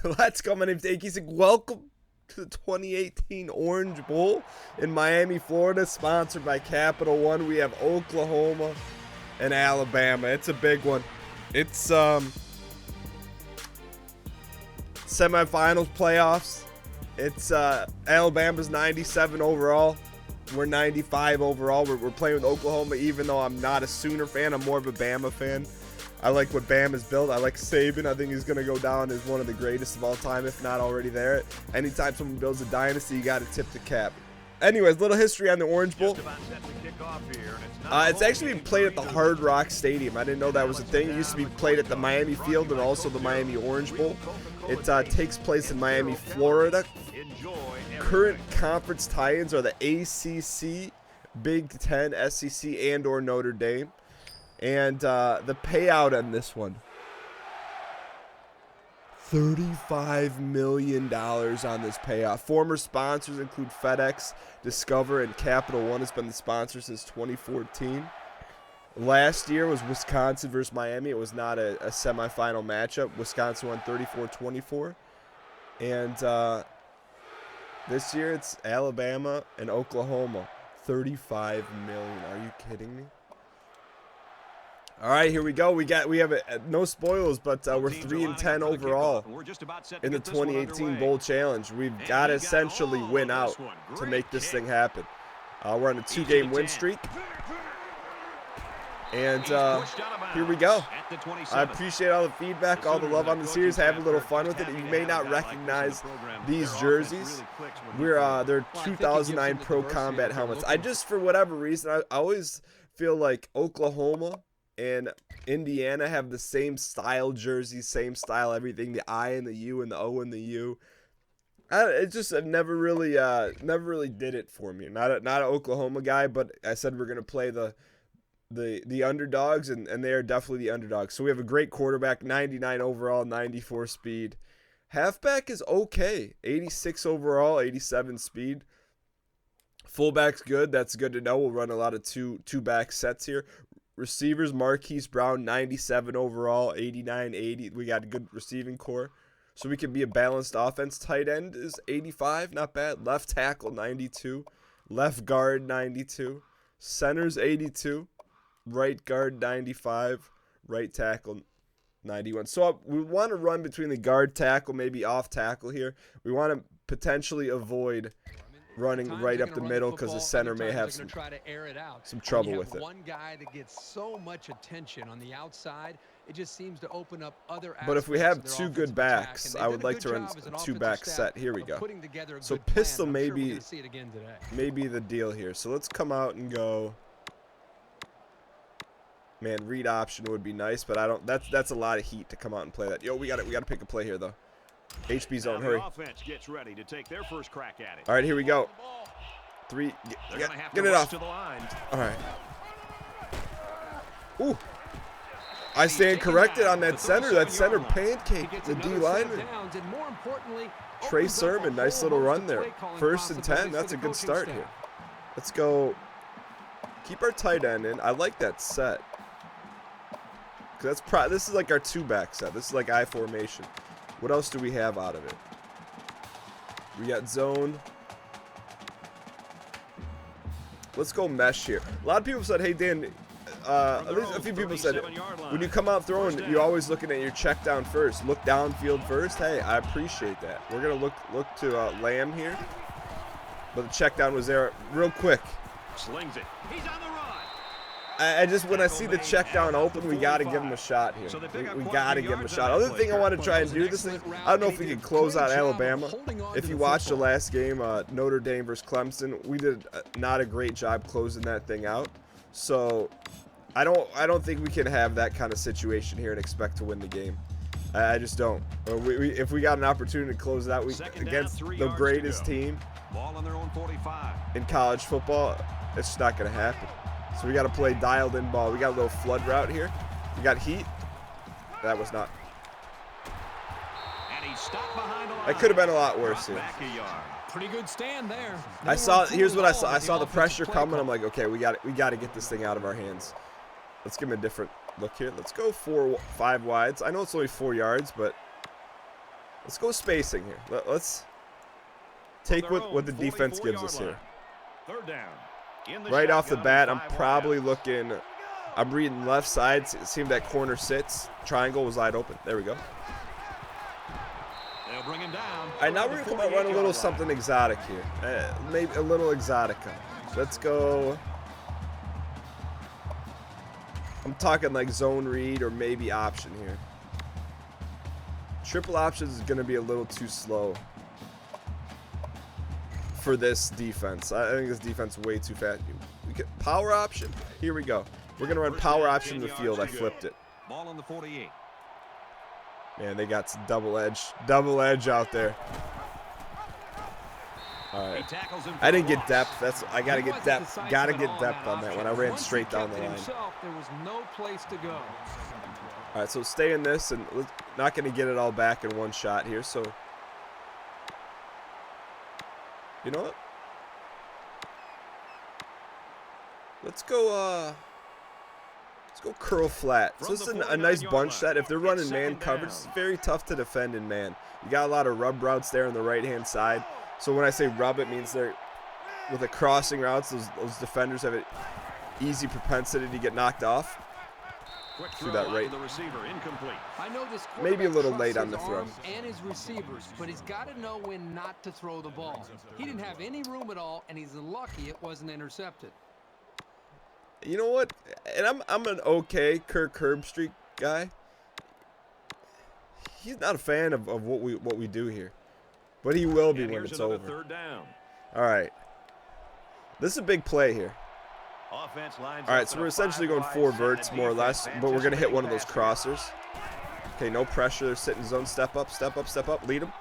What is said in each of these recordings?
Let's go. My name's Gheesling. Welcome to the 2018 Orange Bowl in Miami, Florida, sponsored by Capital One. We have Oklahoma and Alabama. It's a big one. It's semifinals, playoffs. It's Alabama's 97 overall. We're 95 overall. We're playing with Oklahoma, even though I'm not a Sooner fan. I'm more of a Bama fan. I like what Bama's built. I like Saban. I think he's going to go down as one of the greatest of all time, if not already there. Anytime someone builds a dynasty, you got to tip the cap. Anyways, little history on the Orange Bowl. It's actually being played at the Hard Rock Stadium. I didn't know that was a thing. It used to be played at the Miami Field and also the Miami Orange Bowl. It takes place in Miami, Florida. Current conference tie-ins are the ACC, Big Ten, SEC, and or Notre Dame. And the payout on this one, $35 million on this payout. Former sponsors include FedEx, Discover, and Capital One has been the sponsor since 2014. Last year was Wisconsin versus Miami. It was not a semifinal matchup. Wisconsin won 34-24. And this year it's Alabama and Oklahoma. $35 million. Are you kidding me? All right, here we go. We have no spoilers, but we're 3-10 overall in the 2018 Bowl Challenge. We've got to essentially win out to make this thing happen. We're on a 2-game win streak, and here we go. I appreciate all the feedback, all the love on the series. Have a little fun with it. You may not recognize these jerseys. They're 2009 Pro Combat helmets. I just, for whatever reason, I always feel like Oklahoma and Indiana have the same style jerseys, same style everything. The I and the U and the O and the U. It never really did it for me. Not an Oklahoma guy, but I said we're gonna play the underdogs, and they are definitely the underdogs. So we have a great quarterback, 99 overall, 94 speed. Halfback is okay, 86 overall, 87 speed. Fullback's good. That's good to know. We'll run a lot of two back sets here. Receivers, Marquise Brown, 97 overall, 89, 80. We got a good receiving core, so we can be a balanced offense. Tight end is 85, not bad. Left tackle, 92. Left guard, 92. Center's 82. Right guard, 95. Right tackle, 91. So we want to run between the guard tackle, maybe off tackle here. We want to potentially avoid running right up the middle because the center may have some trouble with it. One guy that gets so much attention on the outside, it just seems to open up other. But if we have two good backs, I would like to run a two-back set. Here we go. So pistol may be the deal here. So let's come out and go. Man, read option would be nice, but I don't. That's a lot of heat to come out and play that. Yo, we got to pick a play here though. HB zone, hurry. Gets ready to take their first crack at it. All right, here we go. Three, get it off. All right. Ooh. I stand corrected on that center. That center pancake the D lineman. Trey Sermon, nice little run there. 1st and 10. That's a good start here. Let's go. Keep our tight end in. I like that set. This is like our two-back set. This is like I formation. What else do we have out of it? We got zone. Let's go mesh here. A lot of people said, hey, Dan, at least a few people said, when you come out throwing, you're always looking at your check down first. Look downfield first. Hey, I appreciate that. We're going to look to Lamb here. But the check down was there real quick. Slings it. He's on the run. I just, when I see the check down open, we got to give him a shot here. We got to give him a shot. Other thing I want to try and do this thing, I don't know if we can close out Alabama. If you watched the last game, Notre Dame versus Clemson, we did not a great job closing that thing out. So I don't think we can have that kind of situation here and expect to win the game. I just don't. If we got an opportunity to close it out against the greatest team in college football, it's just not going to happen. So we got to play dialed in ball. We got a little flood route here. We got heat. That was not. That could have been a lot worse here. Pretty good stand there. Here's what I saw. I saw the pressure coming. I'm like, okay, we got to get this thing out of our hands. Let's give him a different look here. Let's go 5 wides. I know it's only 4 yards, but Let's go spacing here. Let's take what the defense gives us here. Third down. Right off the bat, I'm probably looking. I'm reading left side. It seemed that corner sits. Triangle was wide open. There we go. They'll bring him down. All right, now we're going to come out run a little something exotic here. Maybe a little exotica. Let's go. I'm talking like zone read or maybe option here. Triple options is going to be a little too slow for this defense. I think this defense is way too fast. We get power option. Here we go. We're going to run power option in the field. I flipped it. Ball on the 48. Man, they got some double edge out there. All right. I didn't get depth. I got to get depth. Got to get depth on that one. I ran straight down the line. There was no place to go. All right, so stay in this, and we're not going to get it all back in one shot here. So, you know what? Let's go curl flat. So this is a nice bunch set. If they're running man coverage, it's very tough to defend in man. You got a lot of rub routes there on the right-hand side. So when I say rub, it means they're with the crossing routes, those defenders have an easy propensity to get knocked off. Through that right. I know this maybe a little late on the throw. And his receivers, but he's got to know when not to throw the ball. He didn't have any room at all, and he's lucky it wasn't intercepted. You know what? And I'm an okay Kirk Herbstreit guy. He's not a fan of what we do here, but he will be when it's over. Third down. All right, this is a big play here. Offense lines all right, so we're essentially going 4 verts more or less, but we're gonna hit one of those crossers. Okay, no pressure. Sitting zone. Step up. Step up. Step up. Lead him.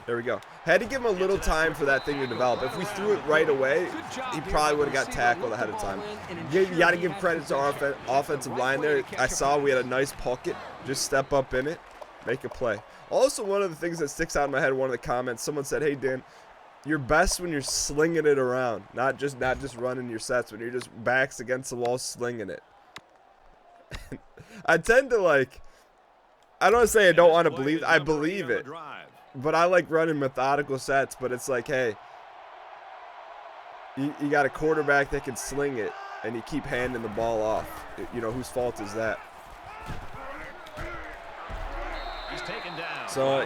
There we go. Had to give him a little time for that thing to develop. If we threw it right away, he probably would have got tackled ahead of time. You got to give credit to our offensive line there. I saw we had a nice pocket. Just step up in it, make a play. Also, one of the things that sticks out in my head, one of the comments, someone said, "Hey Dan, you're best when you're slinging it around, not just running your sets. When you're just backs against the wall slinging it." I tend to like. I don't say I don't want to believe. I believe it. But I like running methodical sets, but it's like, hey, you got a quarterback that can sling it, and you keep handing the ball off. You know, whose fault is that? He's taken down. So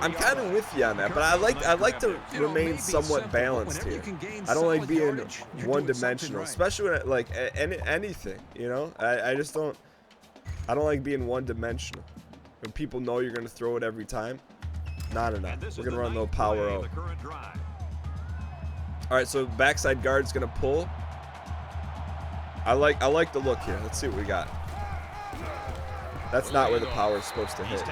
I'm kind of with you on that, but I like to remain somewhat balanced here. I don't like being one-dimensional, especially when like anything. You know, I just don't. I don't like being one-dimensional. When people know you're going to throw it every time. Not enough. We're going to run a little power out. All right, so backside guard's going to pull. I like the look here. Let's see what we got. That's not where the power is supposed to hit.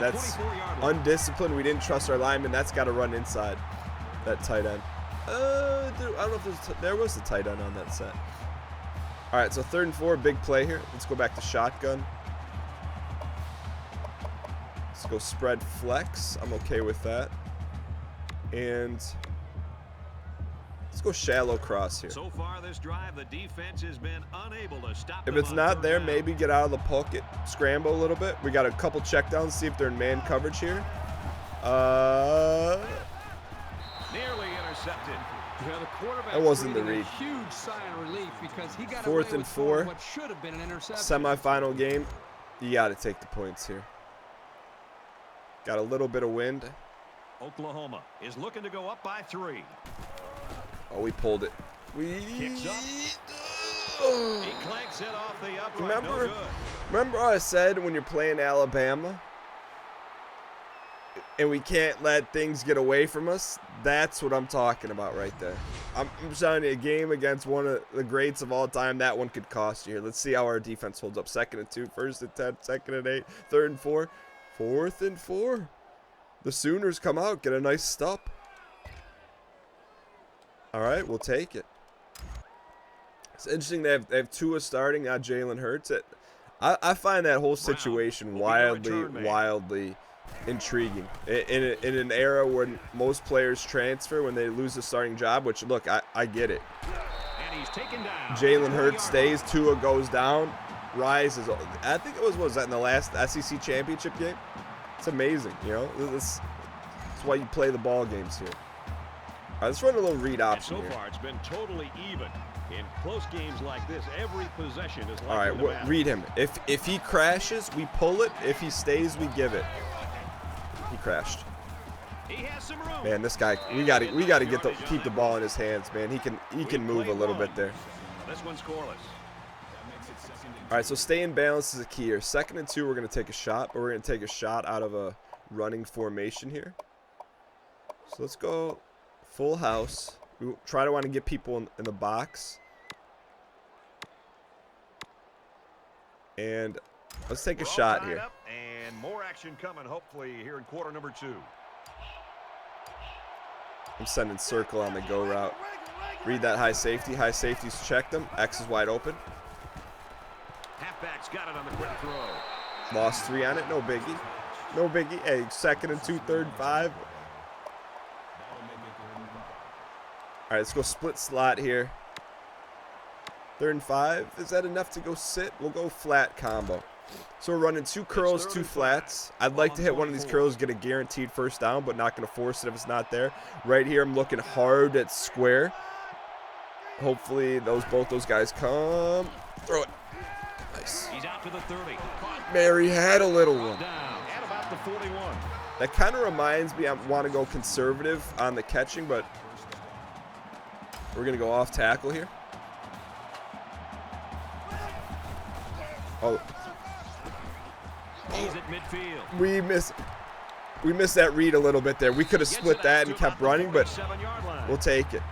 That's undisciplined. We didn't trust our lineman. That's got to run inside that tight end. I don't know if there was a tight end on that set. All right, so 3rd and 4, big play here. Let's go back to shotgun. Let's go spread flex. I'm okay with that. And let's go shallow cross here. So far this drive, the defense has been unable to stop. If it's not there, maybe get out of the pocket, scramble a little bit. We got a couple checkdowns, see if they're in man coverage here. Nearly intercepted. Yeah, the quarterback that wasn't the read. Huge sigh of relief because he got 4th and 4. What should have been an interception. Semi-final game. You got to take the points here. Got a little bit of wind. Oklahoma is looking to go up by 3. Oh, we pulled it. Kicks up. He clanks it off the upright. Remember how I said when you're playing Alabama and we can't let things get away from us? That's what I'm talking about right there. I'm telling you, a game against one of the greats of all time, that one could cost you here. Let's see how our defense holds up. 2nd and 2, 1st and 10, 2nd and 8, 3rd and 4. 4th and 4. The Sooners come out, get a nice stop. All right, we'll take it. It's interesting they have Tua starting, not Jalen Hurts. I find that whole situation wildly intriguing. In an era when most players transfer when they lose a starting job, which, look, I get it. And he's taken down. Jalen Hurts stays, Tua goes down. Rises. I think it was that in the last SEC championship game? It's amazing, you know. That's why you play the ball games here. All right, let's run a little read option here. So far, it's been totally even. In close games like this, every possession is all right, read him. If he crashes, we pull it. If he stays, we give it. He crashed. He has some room. Man, this guy, we gotta keep the ball in his hands, man. He can move a little bit there. This one's scoreless. All right, so staying balanced is a key here. 2nd and 2, we're gonna take a shot, but we're gonna take a shot out of a running formation here. So let's go full house. We try to want to get people in the box. And let's take a shot here. And more action coming, hopefully, here in quarter number 2. I'm sending circle on the go route. Read that high safety. High safety's checked him. X is wide open. Halfback's got it on the quick throw. Lost 3 on it. No biggie. No biggie. Hey, 2nd and 2, 3rd and 5. All right, let's go split slot here. 3rd and 5. Is that enough to go sit? We'll go flat combo. So we're running 2 curls, 2 flats. I'd like to hit one of these curls, get a guaranteed first down, but not going to force it if it's not there. Right here, I'm looking hard at square. Hopefully, both those guys come. Throw it. Nice. He's out to the 30. Mary had a little one. At about the 41. That kind of reminds me, I want to go conservative on the catching, but we're going to go off tackle here. Oh. He's at midfield. We missed that read a little bit there. We could have split that and kept running, but we'll take it.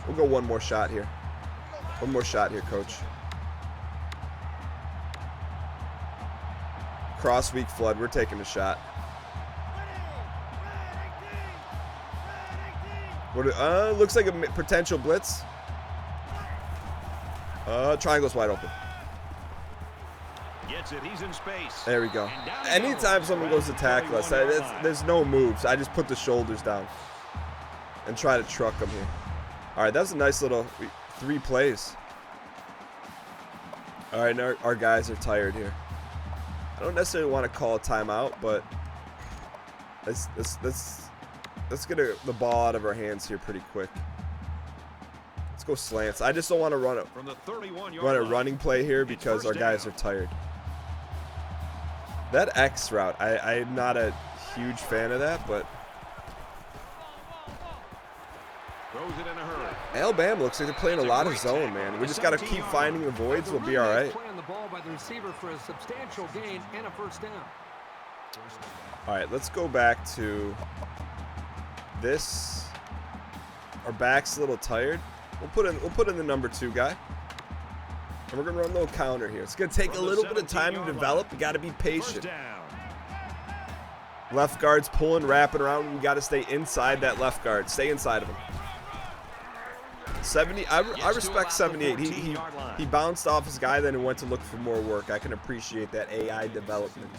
We'll go one more shot here. One more shot here, coach. Cross weak flood. We're taking a shot. Looks like a potential blitz. Triangle's wide open. Gets it. He's in space. There we go. Anytime someone goes to tackle us, there's no moves. I just put the shoulders down and try to truck them here. All right, that was a nice little 3 plays. All right, our guys are tired here. I don't necessarily want to call a timeout, but let's get the ball out of our hands here pretty quick. Let's go slants. I just don't want to run a running play here because our guys are tired. That X route, I'm not a huge fan of that, but throws it in a hurry. Alabama looks like they're playing a lot of zone, man. We just got to keep finding the voids. We'll be all right. Playing the ball by the receiver for a substantial gain and a first down. All right, let's go back to this. Our back's a little tired. We'll put in the number 2 guy. And we're gonna run a little counter here. It's gonna take a little bit of time to develop. You gotta be patient. Left guard's pulling, wrapping around. We gotta stay inside that left guard. Stay inside of him. 70. I respect 78. He bounced off his guy, then went to look for more work. I can appreciate that AI development.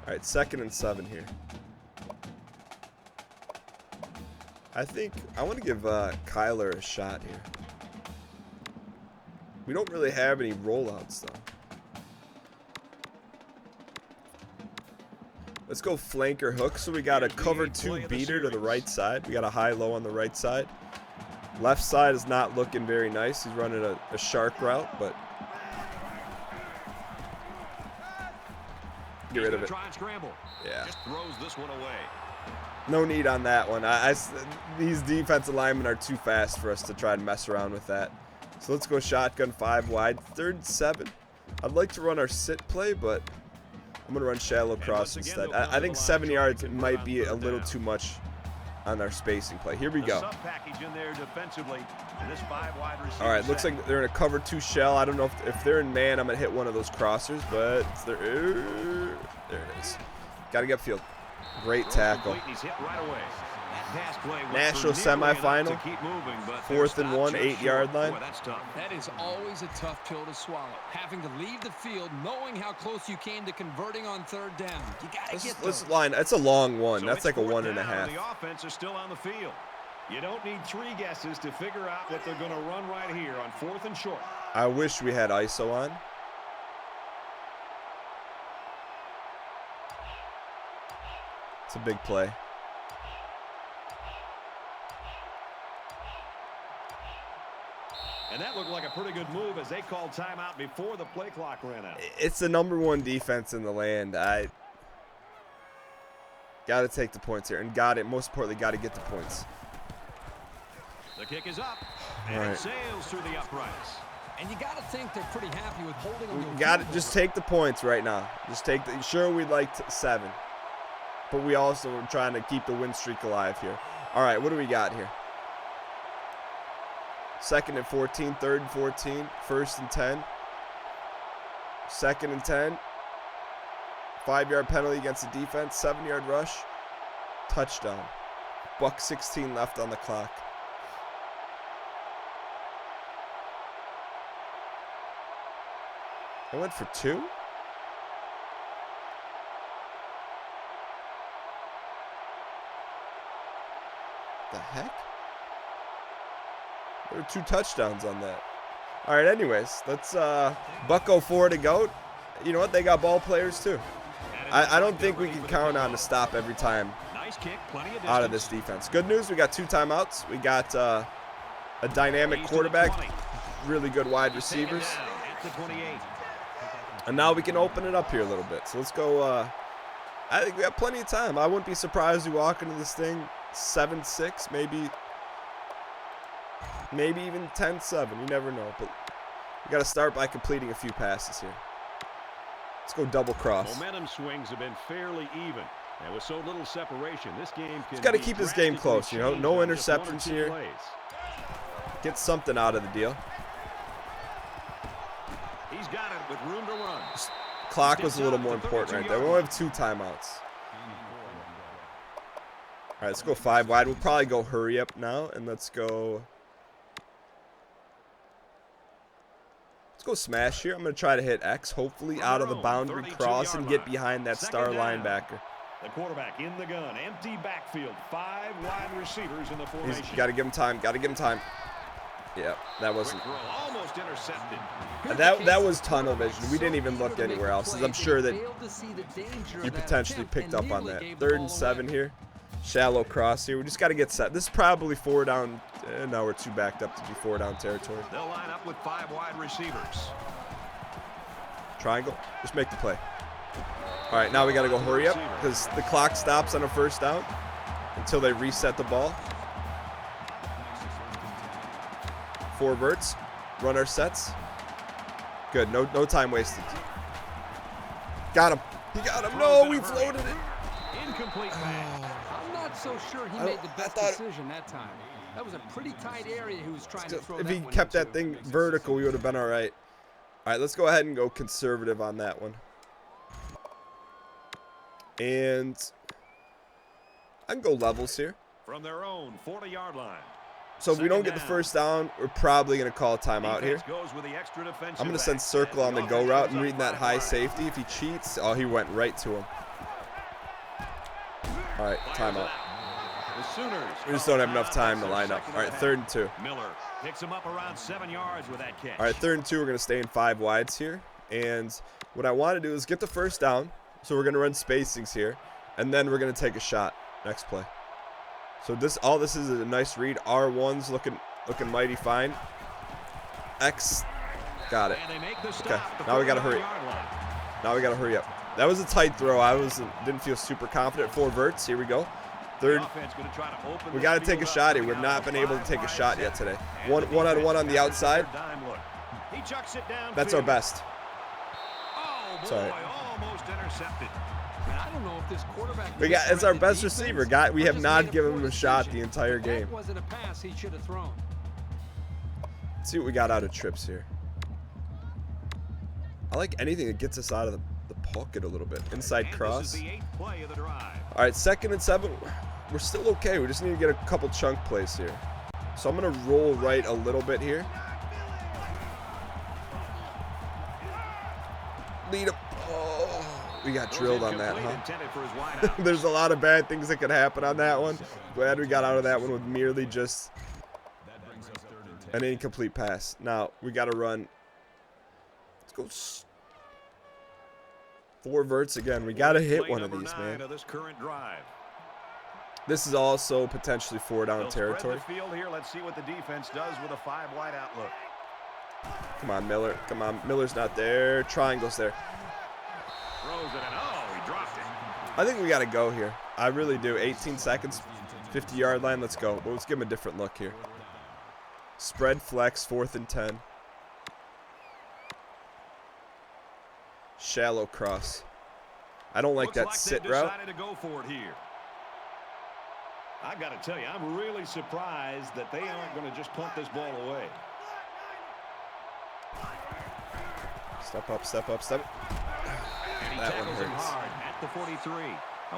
All right, 2nd and 7 here. I think I want to give Kyler a shot here. We don't really have any rollouts, though. Let's go flanker hook. So we got a cover 2 beater to the right side. We got a high-low on the right side. Left side is not looking very nice. He's running a shark route, but get rid of it. Yeah. Just throws this one away. No need on that one. These defensive linemen are too fast for us to try and mess around with that. So let's go shotgun 5 wide. 3rd and 7. I'd like to run our sit play, but I'm going to run shallow cross instead. I think 7 yards might be a little too much on our spacing play. Here we go. All right, looks like they're in a cover 2 shell. I don't know if they're in man, I'm going to hit one of those crossers, but there it is. Got to get field. Great tackle. National semifinal. 4th and 1, 8-yard line. That is always a tough pill to swallow. Having to leave the field, knowing how close you came to converting on 3rd down. You gotta get this line. That's a long one. That's like a 1.5. The offense is still on the field. You don't need 3 guesses to figure out what they're going to run right here on 4th and short. I wish we had ISO on. It's a big play. And that looked like a pretty good move as they called timeout before the play clock ran out. It's the #1 defense in the land. I got to take the points here. And most importantly, got to get the points. The kick is up. And it sails through the uprights. And you got to think they're pretty happy with holding them. Got to just take the points right now. Just take the. Sure, we'd like 7, but we also are trying to keep the win streak alive here. All right, what do we got here? 2nd and 14, 3rd and 14, 1st and 10, 2nd and 10. 5-yard penalty against the defense. 7-yard rush. Touchdown. $1:16 left on the clock. I went for 2. The heck? There were 2 touchdowns on that. All right, anyways, let's Bucko 4 to go. You know what? They got ball players too. I don't think we can count on to stop every time out of this defense. Good news, we got 2 timeouts. We got a dynamic quarterback, really good wide receivers. And now we can open it up here a little bit. So let's go. I think we have plenty of time. I wouldn't be surprised we walk into this thing 7-6, maybe even 10-7. You never know. But we got to start by completing a few passes here. Let's go double cross. Momentum swings have been fairly even. And with so little separation, this game can got to keep this game close, you know. No interceptions here. Plays. Get something out of the deal. He's got it with room to run. Clock was a little more important right there. We only have 2 timeouts. All right, let's go 5 wide. We'll probably go hurry up now, and let's go smash here. I'm going to try to hit X, hopefully out of the boundary cross and get behind that star linebacker. The quarterback in the gun, empty backfield, 5 wide receivers in the formation. Got to give him time. Got to give him time. Yeah, that wasn't. Almost intercepted. That was tunnel vision. We didn't even look anywhere else. I'm sure that you potentially picked up on that. 3rd and 7 here. Shallow cross here. We just got to get set. This is probably 4 down. No, we're too backed up to be 4 down territory. They'll line up with 5 wide receivers. Triangle. Just make the play. All right, now we got to go hurry up because the clock stops on a 1st down until they reset the ball. 4 verts. Run our sets. Good. No time wasted. Got him. He got him. No, we floated it. Incomplete pass. I'm not so sure he made the best decision that time. That was a pretty tight area he was trying to throw. If he kept that thing vertical, we would have been all right. All right, let's go ahead and go conservative on that one. And I can go levels here. From their own 40-yard line. So if we don't get the 1st down, we're probably going to call a timeout here. I'm going to send circle on the go route and read that high safety. If he cheats, oh, he went right to him. All right, timeout. We just don't have enough time to line up. All right, 3rd and 2. Miller picks him up around 7 yards with that catch. All right, 3rd and 2. We're going to stay in 5 wides here. And what I want to do is get the 1st down. So we're going to run spacings here. And then we're going to take a shot. Next play. So all this is a nice read. R1's looking mighty fine. X, got it. Okay, now we got to hurry. Now we got to hurry up. That was a tight throw. Didn't feel super confident. 4 verts. Here we go. 3rd. We got to take a shot here. We've not been able to take a shot yet today. One-on-one on the outside. That's our best. Sorry. Almost intercepted. I don't know if this quarterback it's our best receiver. We have not given him a shot the entire game. That wasn't a pass he should have thrown. Let's see what we got out of trips here. I like anything that gets us out of the pocket a little bit. Inside cross. All right, 2nd and 7. We're still okay. We just need to get a couple chunk plays here. So I'm going to roll right a little bit here. Lead up. Oh, we got drilled on that, huh? There's a lot of bad things that could happen on that one. Glad we got out of that one with merely just an incomplete pass. Now, we got to run. Let's go. 4 verts again. We got to hit one of these, man. This is also potentially 4-down territory. Field here. Let's see what the defense does with a 5-wide outlook. Come on, Miller. Come on. Miller's not there. Triangle's there. Throws it in. Oh, he dropped it. I think we got to go here. I really do. 18 seconds, 50-yard line. Let's go. Well, let's give him a different look here. Spread flex, 4th and 10. Shallow cross. I don't like that sit route. To go for it here. I got to tell you, I'm really surprised that they aren't going to just punt this ball away. Step up, step up, step up. That one hurts. At the 43.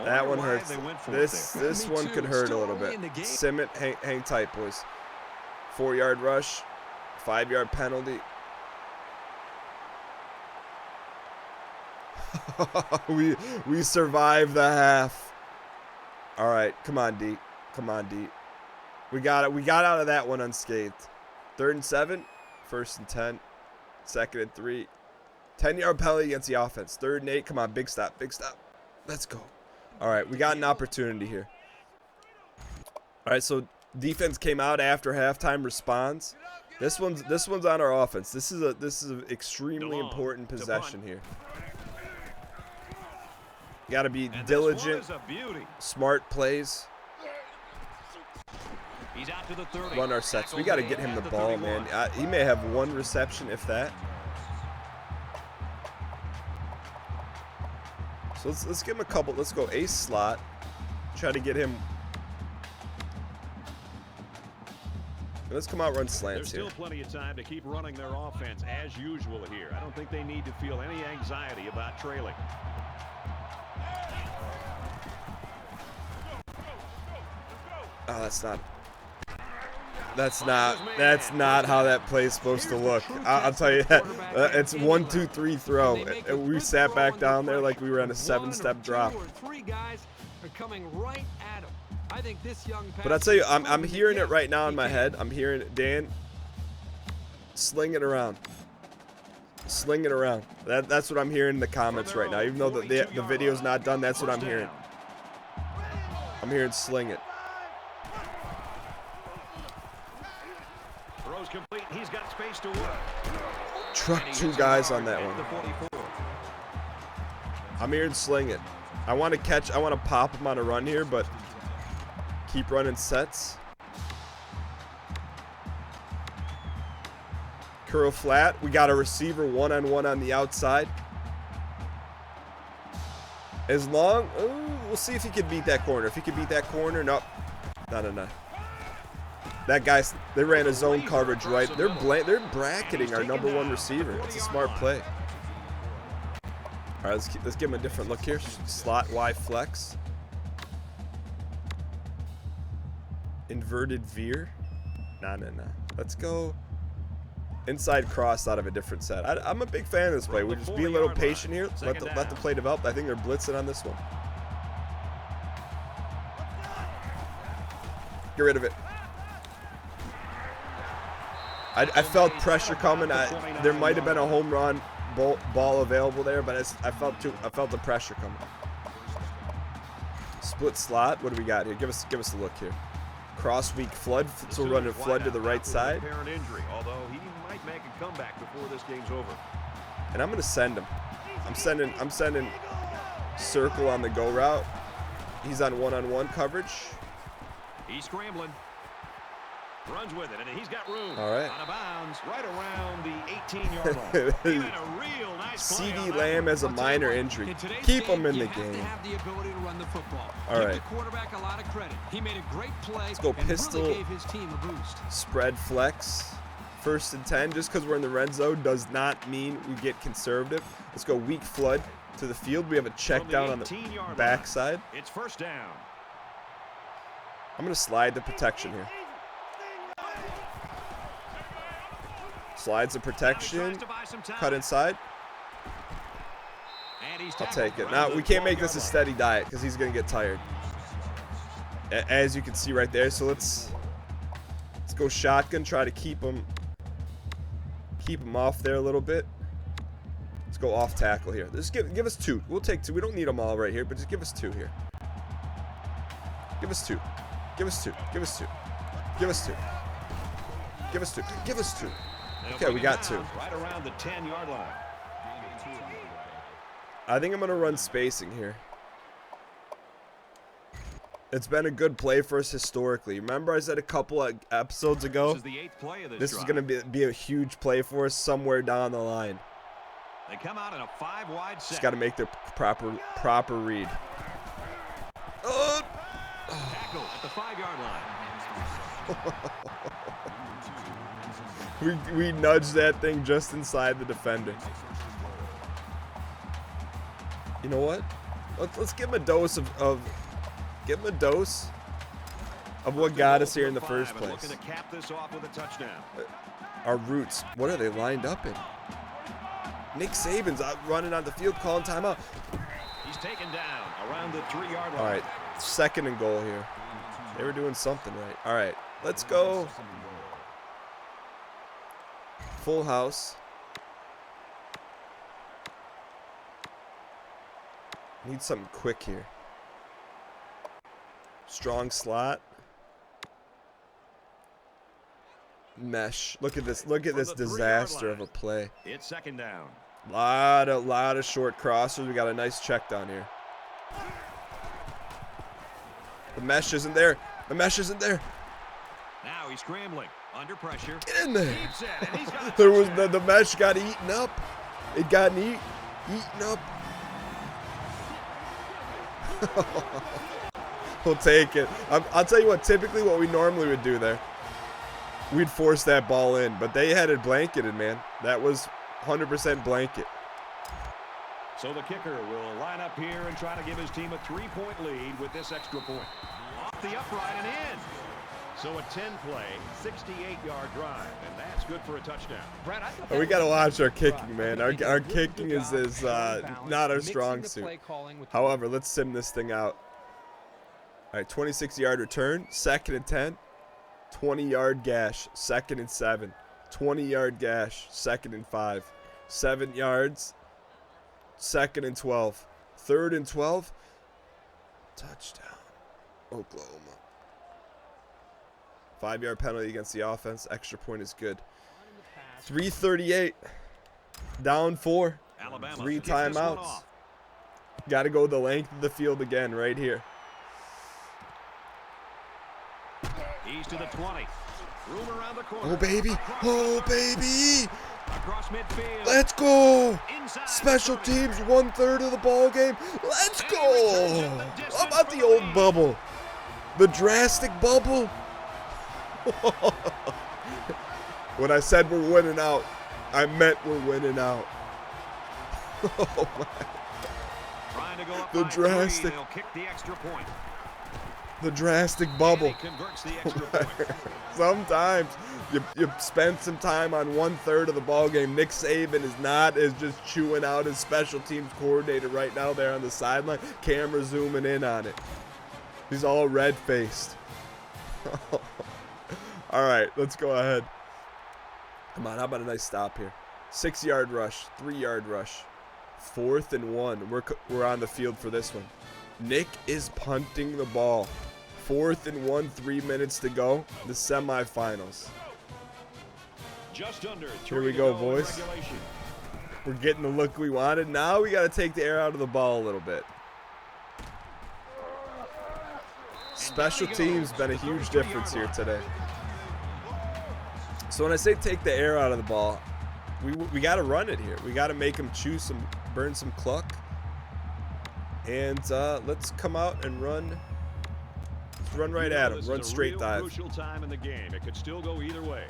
That one hurts. This one could hurt a little bit. Simmet, hang tight, boys. 4-yard rush, 5-yard penalty. we survived the half. All right, come on, D. Come on, D. We got it. We got out of that one unscathed. 3rd and 7, 1st and 10, 2nd and 3. 10-yard penalty against the offense. 3rd and 8. Come on, big stop, big stop. Let's go. All right, we got an opportunity here. All right, so defense came out after halftime. Responds. This one's on our offense. This is an extremely important possession here. Got to be diligent, smart plays. He's out to the 30. Run our sets. We got to get him the ball, man. He may have 1 reception, if that. So let's give him a couple. Let's go ace slot. Try to get him. Let's come out, run slants here. There's still plenty of time to keep running their offense as usual here. I don't think they need to feel any anxiety about trailing. Oh, that's not how that play's supposed to look. I'll tell you that. It's 1, 2, 3 throw. We sat back down there like we were on a 7-step drop. But I'll tell you, I'm hearing it right now in my head. I'm hearing it. Dan, sling it around. Sling it around. That's what I'm hearing in the comments right now. Even though the video's not done, that's what I'm hearing. I'm hearing sling it. Complete. He's got space to work. Truck 2 guys on that one. I'm here and sling it. I want to pop him on a run here, but keep running sets. Curl flat. We got a receiver 1-on-1 on the outside. As long, we'll see if he can beat that corner. If he can beat that corner, no. No. That guy's, they ran a zone coverage right. They're bracketing our #1 receiver. It's a smart play. All right, let's give him a different look here. Slot Y flex. Inverted veer. No. Let's go inside cross out of a different set. I'm a big fan of this play. We'll just be a little patient here. Let the play develop. I think they're blitzing on this one. Get rid of it. I felt pressure coming. There might have been a home run ball available there, but I felt the pressure coming. Split slot. What do we got here? Give us a look here. Cross weak flood. So we're running flood to the right side. Although he might make a comeback before this game's over. And I'm gonna send him. I'm sending circle on the go route. He's on 1-on-1 coverage. He's scrambling. Runs with it, and he's got room. All right. Out of bounds, right around the 18-yard line. He had a real nice CD Lamb has a minor injury. Keep him in the game. All right. Quarterback a lot of credit. He made a great play. Let's go pistol. Really gave his team a boost. Spread flex. 1st and 10. Just because we're in the red zone does not mean we get conservative. Let's go weak flood to the field. We have a check down on the backside. It's 1st down. I'm going to slide the protection here. Slides of protection. Cut inside. I'll take it. Now, we can't make this a steady diet because he's going to get tired. As you can see right there. So let's go shotgun. Try to keep him off there a little bit. Let's go off tackle here. Just give us 2. We'll take 2. We don't need them all right here, but just give us 2 here. Give us 2. Give us 2. Give us 2. Give us 2. Give us 2. Give us 2. Okay, we got 2. Right around the 10-yard line. I think I'm going to run spacing here. It's been a good play for us historically. Remember I said a couple of episodes ago, this is going to be a huge play for us somewhere down the line. They come out in a 5-wide set. Just got to make the proper read. Tackle at the 5-yard line. we nudged that thing just inside the defender. You know what? Let's give him a dose of give him a dose of what got us here in the first place. Looking to cap this off with a touchdown. Our roots. What are they lined up in? Nick Saban's out running on the field, calling timeout. He's taken down around the 3-yard line. All right, 2nd and goal here. They were doing something right. All right, let's go. Full house. Need something quick here. Strong slot. Mesh. Look at this. Look at this disaster of a play. It's 2nd down. Lot of short crossers. We got a nice check down here. The mesh isn't there. The mesh isn't there. Now he's scrambling under pressure. Get in there. Keeps it, and he's got There was the mesh got eaten up. It got eaten up. We'll take it. I'll tell you what. Typically, what we normally would do there, we'd force that ball in, but they had it blanketed, man. That was 100% blanket. So the kicker will line up here and try to give his team a 3-point lead with this extra point. Off the upright and in. So a 10-play, 68-yard drive, and that's good for a touchdown. Brad, We got to watch our kicking, man. Our kicking is not our strong suit. However, let's sim this thing out. All right, 26-yard return, 2nd and 10. 20-yard gash, 2nd and 7. 20-yard gash, 2nd and 5. 7 yards, 2nd and 12. 3rd and 12. Touchdown, Oklahoma. 5-yard penalty against the offense. Extra point is good. 3:38. Down 4. Alabama 3 timeouts. Got to go the length of the field again right here. He's to the 20. Room around the corner. Oh, baby. Oh, baby. Across midfield. Let's go. Inside Special 30. teams, 1/3 of the ball game. Let's go. How about the old bubble? The drastic bubble. When I said we're winning out, I meant we're winning out. Oh, my. Trying to go up The by drastic. 3. They'll kick the extra point. The drastic bubble. And he converts the extra point. Sometimes you spend some time on 1/3 of the ball game. Nick Saban is just chewing out his special teams coordinator right now there on the sideline. Camera zooming in on it. He's all red-faced. All right, let's go ahead. Come on, how about a nice stop here? 6-yard rush, 3-yard rush. 4th and 1. We're on the field for this one. Nick is punting the ball. 4th and 1, 3 minutes to go. The semifinals. Just under 3 Here we to go, in boys. regulation. We're getting the look we wanted. Now we got to take the air out of the ball a little bit. Special teams been a huge difference here today. So when I say take the air out of the ball, we got to run it here. We got to make them burn some cluck. And let's come out and run. Let's run right at him. Run straight dive. Crucial time in the game. It could still go either way.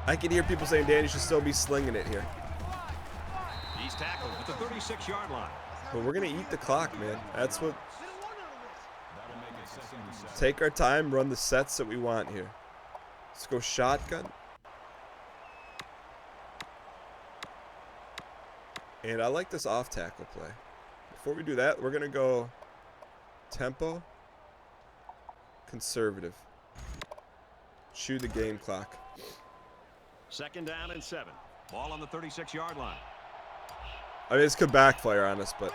I can hear people saying Danny should still be slinging it here. He's tackled at the 36-yard line. But we're going to eat the clock, man. That's what. Take our time, run the sets that we want here. Let's go shotgun. And I like this off tackle play. Before we do that, we're going to go tempo, conservative. Chew the game clock. 2nd down and 7. Ball on the 36-yard line. I mean, this could backfire on us, but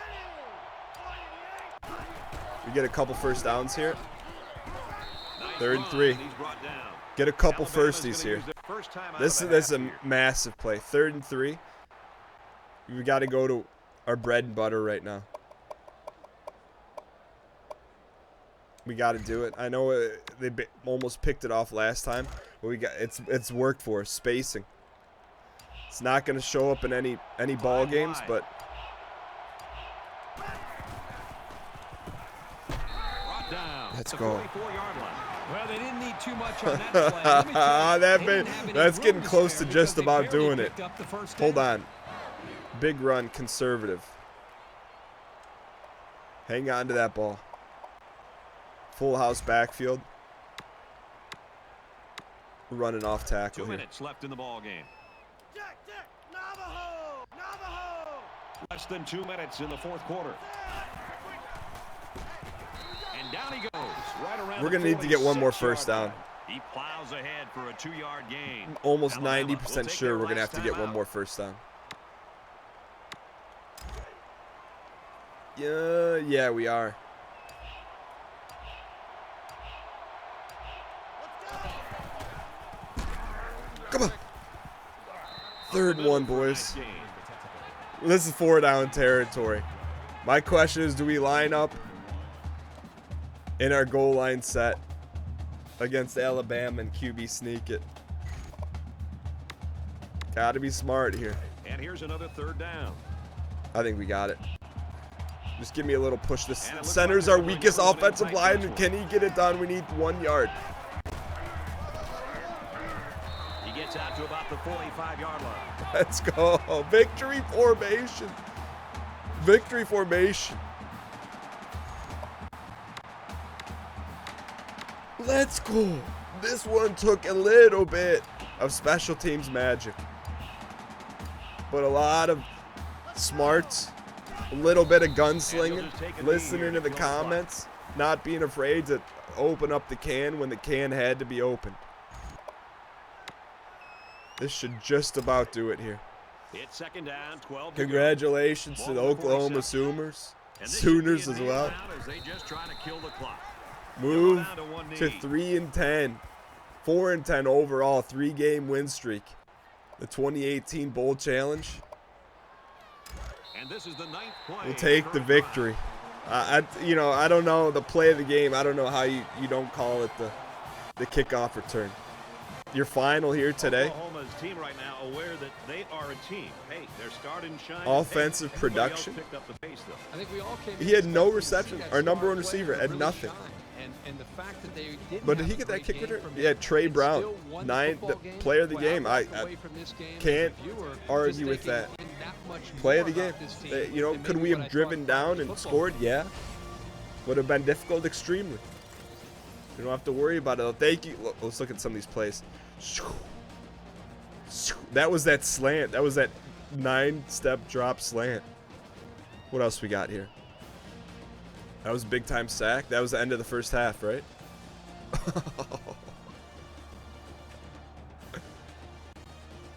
we get a couple first downs here. Nice 3rd and run, 3. and he's brought down. Get a couple Alabama's firsties gonna here. use their first time out This of the is a half here. massive play. 3rd and 3. We got to go to our bread and butter right now. We got to do it. I know they almost picked it off last time, but we got it's worked for us. Spacing. It's not going to show up in any ball games, but Brought down let's at the go. 44-yard line. Well, they didn't need too much on that play. Let me tell you, they didn't have any That's room getting to close spare to just because they about barely doing it. picked up the first Hold down. on. Big run, conservative. Hang on to that ball. Full house backfield. We're running off tackle 2 here. minutes left in the ball game. Less than 2 minutes in the fourth quarter. And down he goes. Right around We're going to need to get one more first down. He plows ahead for a 2-yard gain. Almost Alabama 90% will take sure their we're going to last have to get time one out. more first down. Yeah, we are. Come on. 3rd and 1, boys. This is 4-down territory. My question is, do we line up in our goal line set against Alabama and QB sneak it? Gotta be smart here. And here's another 3rd down. I think we got it. Just give me a little push. This And it looks center's like our they're going weakest to go in offensive tight line. neutral. Can he get it done? We need 1 yard. He gets out to about the 45-yard line. Let's go. Victory formation. Victory formation. Let's go. This one took a little bit of special teams magic, but a lot of smarts, a little bit of gunslinging, listening to the comments, not being afraid to open up the can when the can had to be opened. This should just about do it here. It's 2nd down, 12 to go. Congratulations to the Ball on the Oklahoma 47. Sooners. And this should be Sooners a as kneel well. down as they just try to kill the clock. Move Down to one to knee. 3-10. 4-10 overall, 3-game win streak. The 2018 Bowl Challenge. And this is the 9th play. We'll take the victory. I don't know the play of the game. I don't know how you don't call it the kickoff return. Your final here today. Oklahoma's team right now aware that they are a team. Hey, they're starting shine. Offensive Hey, everybody else production. picked up the pace, though. I think we all came He had no expecting to reception. see that Our number star one receiver player had really nothing. shine. And the fact that they didn't But did have he a get that great kick game return? from Yeah, him, Trey and Brown, still won the football game. player of the Well, game. I I walked away from this game as a can't viewer argue just with thinking that. even that much Play of more the game. about this team than Could maybe we what I have thought driven about down the and football scored? game. Yeah. Would have been difficult, extremely. You don't have to worry about it. Thank you. Let's look at some of these plays. That was that slant. That was that 9-step drop slant. What else we got here? That was a big time sack. That was the end of the first half, right?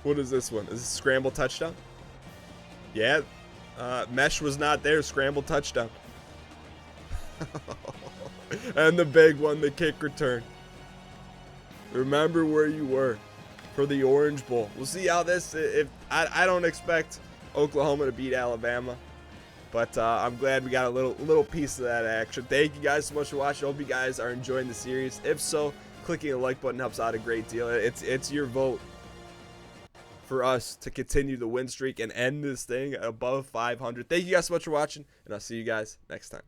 What is this one? Is this a scramble touchdown? Yeah. Mesh was not there. Scramble touchdown. And the big one, the kick return. Remember where you were for the Orange Bowl. We'll see how this. I don't expect Oklahoma to beat Alabama, but I'm glad we got a little piece of that action. Thank you guys so much for watching. I hope you guys are enjoying the series. If so, clicking the like button helps out a great deal. It's your vote for us to continue the win streak and end this thing above 500. Thank you guys so much for watching, and I'll see you guys next time.